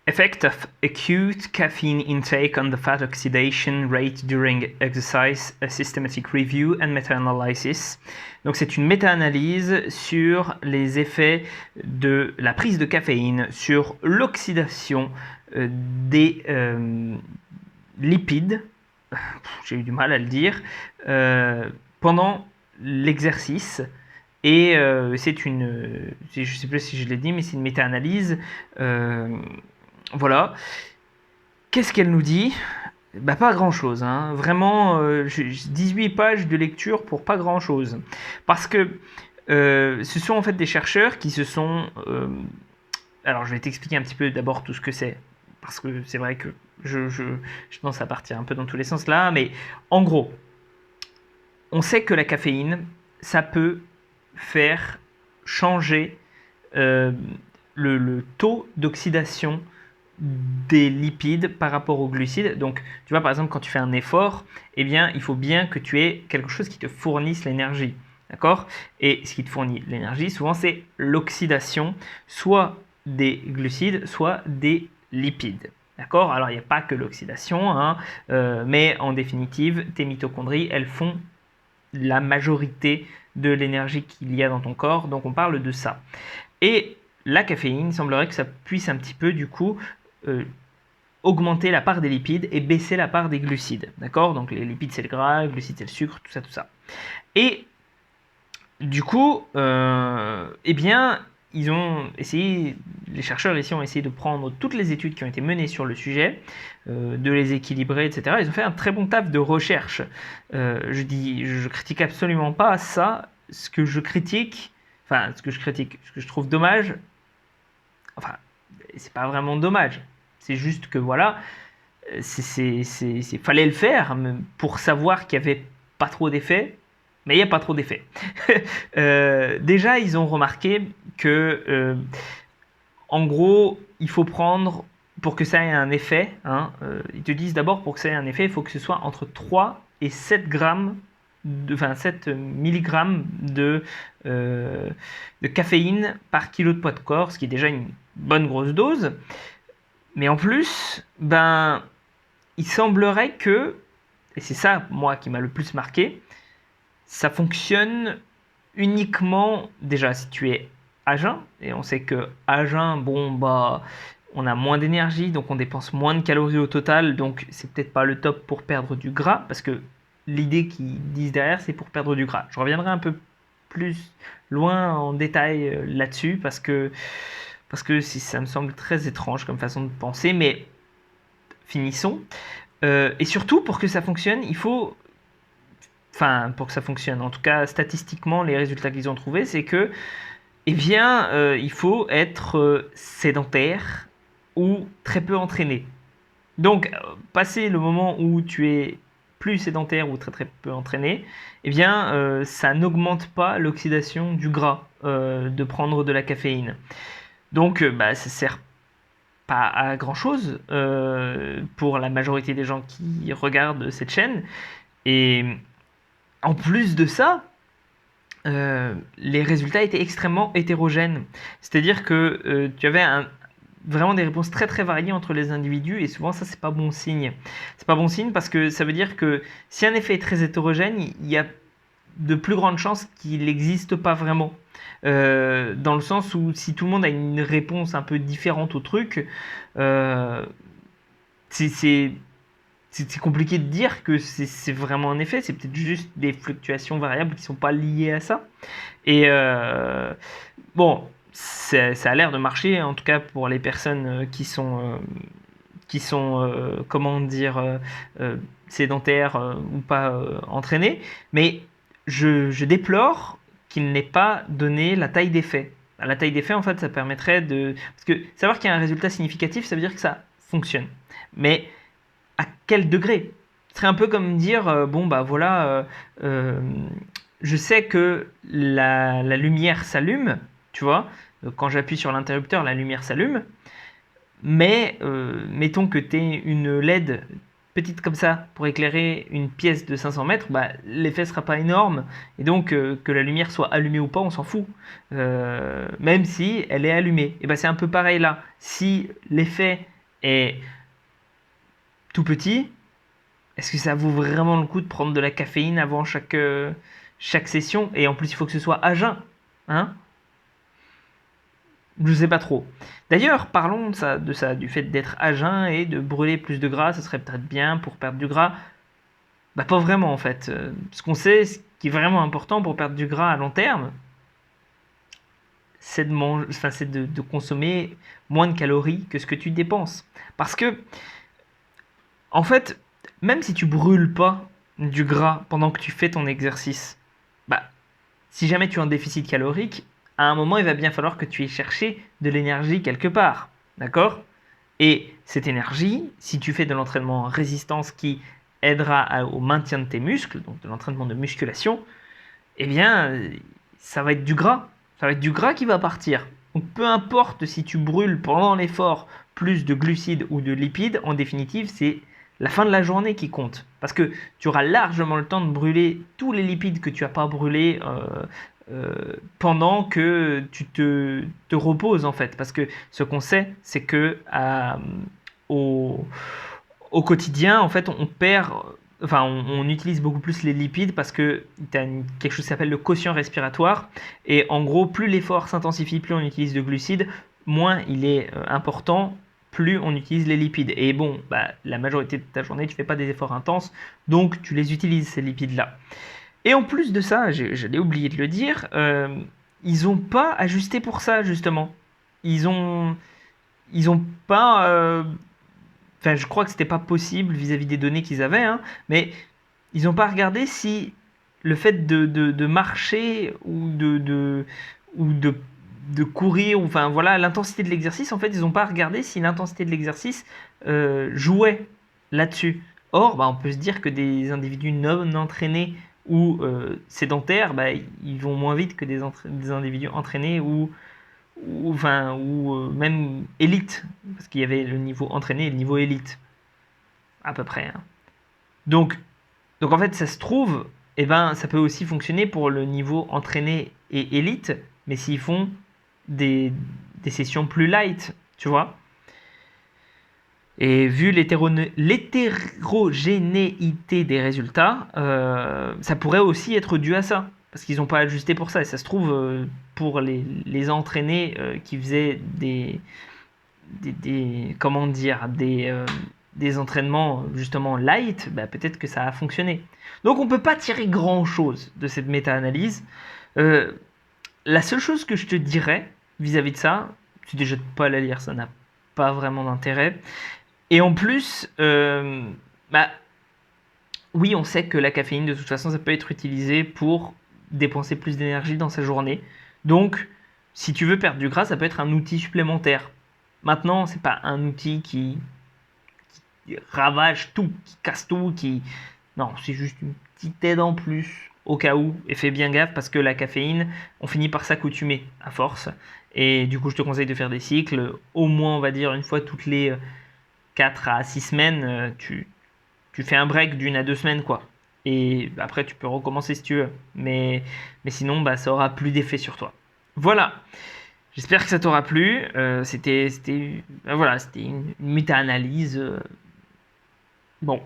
Effect of acute caffeine intake on the fat oxidation rate during exercise, a systematic review and meta-analysis. Donc c'est une méta-analyse sur les effets de la prise de caféine sur l'oxydation des lipides, j'ai eu du mal à le dire, pendant l'exercice. Et c'est une, je ne sais plus si je l'ai dit, mais c'est une méta-analyse. Voilà. Qu'est-ce qu'elle nous dit? Bah, pas grand-chose. Hein. Vraiment, 18 pages de lecture pour pas grand-chose. Parce que ce sont en fait des chercheurs qui se sont... alors, je vais t'expliquer un petit peu d'abord tout ce que c'est. Parce que c'est vrai que je pense à partir un peu dans tous les sens là. Mais en gros, on sait que la caféine, ça peut faire changer le taux d'oxydation des lipides par rapport aux glucides. Donc, tu vois, par exemple, quand tu fais un effort, eh bien, il faut bien que tu aies quelque chose qui te fournisse l'énergie. D'accord? Et ce qui te fournit l'énergie, souvent, c'est l'oxydation, soit des glucides, soit des lipides. D'accord? Alors, il n'y a pas que l'oxydation, hein, mais en définitive, tes mitochondries, elles font la majorité de l'énergie qu'il y a dans ton corps. Donc, on parle de ça. Et la caféine, il semblerait que ça puisse un petit peu, du coup, augmenter la part des lipides et baisser la part des glucides. D'accord? Donc les lipides c'est le gras, les glucides c'est le sucre, tout ça, tout ça. Et du coup, eh bien, ils ont essayé, les chercheurs ici ont essayé de prendre toutes les études qui ont été menées sur le sujet, de les équilibrer, etc. Ils ont fait un très bon taf de recherche. Je critique absolument pas ça. Ce que je critique, ce que je trouve dommage, enfin, c'est pas vraiment dommage. C'est juste que voilà, fallait le faire pour savoir qu'il n'y avait pas trop d'effets, mais il n'y a pas trop d'effets. Déjà, ils ont remarqué que, en gros, il faut prendre, pour que ça ait un effet, hein, ils te disent d'abord, pour que ça ait un effet, il faut que ce soit entre 3 et 7 grammes, 7 milligrammes de caféine par kilo de poids de corps, ce qui est déjà une bonne grosse dose. Mais en plus, ben, il semblerait que, et c'est ça, moi, qui m'a le plus marqué, ça fonctionne uniquement, déjà, si tu es à jeun, et on sait que à jeun, bon, bah, on a moins d'énergie, donc on dépense moins de calories au total, donc c'est peut-être pas le top pour perdre du gras, parce que l'idée qu'ils disent derrière, c'est pour perdre du gras. Je reviendrai un peu plus loin en détail là-dessus, parce que ça me semble très étrange comme façon de penser, mais finissons. Et surtout, pour que ça fonctionne, il faut... Enfin, pour que ça fonctionne, en tout cas, statistiquement, les résultats qu'ils ont trouvés, c'est que, eh bien, il faut être sédentaire ou très peu entraîné. Donc, passer le moment où tu es plus sédentaire ou très très peu entraîné, eh bien, ça n'augmente pas l'oxydation du gras de prendre de la caféine. Donc, ça sert pas à grand chose pour la majorité des gens qui regardent cette chaîne. Et en plus de ça, les résultats étaient extrêmement hétérogènes. C'est-à-dire que tu avais vraiment des réponses très très variées entre les individus et souvent ça c'est pas bon signe. C'est pas bon signe parce que ça veut dire que si un effet est très hétérogène, il y a de plus grandes chances qu'il n'existe pas vraiment. Dans le sens où si tout le monde a une réponse un peu différente au truc, c'est compliqué de dire que c'est vraiment un effet, c'est peut-être juste des fluctuations variables qui ne sont pas liées à ça. Et bon, ça a l'air de marcher, en tout cas pour les personnes qui sont comment dire, sédentaires ou pas entraînées, mais je déplore qu'il n'ait pas donné la taille d'effet. La taille d'effet, en fait, ça permettrait de... Parce que savoir qu'il y a un résultat significatif, ça veut dire que ça fonctionne. Mais à quel degré? Ce serait un peu comme dire, bon, bah voilà, je sais que la lumière s'allume, tu vois, quand j'appuie sur l'interrupteur, la lumière s'allume, mais mettons que tu aies une LED petite comme ça pour éclairer une pièce de 500 mètres, bah, l'effet sera pas énorme. Et donc, que la lumière soit allumée ou pas, on s'en fout. Même si elle est allumée. Et bah, c'est un peu pareil là. Si l'effet Et tout petit, est-ce que ça vaut vraiment le coup de prendre de la caféine avant chaque session? Et en plus, il faut que ce soit à jeun. Hein? Je sais pas trop. D'ailleurs, parlons de ça, du fait d'être à jeun et de brûler plus de gras, ça serait peut-être bien pour perdre du gras. Bah pas vraiment en fait. Ce qu'on sait, ce qui est vraiment important pour perdre du gras à long terme, c'est de consommer moins de calories que ce que tu dépenses. Parce que, en fait, même si tu brûles pas du gras pendant que tu fais ton exercice, bah, si jamais tu es en déficit calorique, à un moment, il va bien falloir que tu aies cherché de l'énergie quelque part. D'accord? Et cette énergie, si tu fais de l'entraînement en résistance qui aidera au maintien de tes muscles, donc de l'entraînement de musculation, eh bien, ça va être du gras. Ça va être du gras qui va partir. Donc peu importe si tu brûles pendant l'effort plus de glucides ou de lipides, en définitive, c'est la fin de la journée qui compte. Parce que tu auras largement le temps de brûler tous les lipides que tu n'as pas brûlés pendant que tu te reposes en fait. Parce que ce qu'on sait, c'est que au, au quotidien, en fait, on perd, enfin, on utilise beaucoup plus les lipides parce que tu as quelque chose qui s'appelle le quotient respiratoire. Et en gros, plus l'effort s'intensifie, plus on utilise de glucides, moins il est important, plus on utilise les lipides. Et bon, bah, la majorité de ta journée, tu ne fais pas des efforts intenses, donc tu les utilises, ces lipides-là. Et en plus de ça, je l'ai oublié de le dire, ils n'ont pas ajusté pour ça, justement. Ils ont, ils ont pas. Enfin, je crois que c'était pas possible vis-à-vis des données qu'ils avaient, hein, mais ils n'ont pas regardé si le fait de marcher ou de courir, ou, enfin voilà, l'intensité de l'exercice, en fait, ils n'ont pas regardé si l'intensité de l'exercice jouait là-dessus. Or, bah, on peut se dire que des individus non entraînés ou sédentaires, bah, ils vont moins vite que des individus entraînés ou même élite, parce qu'il y avait le niveau entraîné et le niveau élite, à peu près. Hein. Donc, donc en fait, ça se trouve, eh ben, ça peut aussi fonctionner pour le niveau entraîné et élite, mais s'ils font des, des sessions plus light, tu vois. Et vu l'hétérogénéité des résultats, ça pourrait aussi être dû à ça. Parce qu'ils n'ont pas ajusté pour ça. Et ça se trouve, pour les entraînés qui faisaient comment dire, des entraînements justement light, bah, peut-être que ça a fonctionné. Donc on ne peut pas tirer grand-chose de cette méta-analyse. Euh, la seule chose que je te dirais vis-à-vis de ça, c'est déjà de ne pas la lire, ça n'a pas vraiment d'intérêt. Et en plus, bah, oui, on sait que la caféine, de toute façon, ça peut être utilisé pour dépenser plus d'énergie dans sa journée. Donc, si tu veux perdre du gras, ça peut être un outil supplémentaire. Maintenant, c'est pas un outil qui ravage tout, qui casse tout, qui... Non, c'est juste une petite aide en plus, au cas où. Et fais bien gaffe, parce que la caféine, on finit par s'accoutumer à force. Et du coup, je te conseille de faire des cycles, au moins, on va dire, une fois toutes les 4 à 6 semaines, tu fais un break d'une à 2 semaines, quoi. Et après, tu peux recommencer si tu veux. Mais sinon, bah, ça aura plus d'effet sur toi. Voilà. J'espère que ça t'aura plu. Voilà, c'était une méta-analyse. Bon.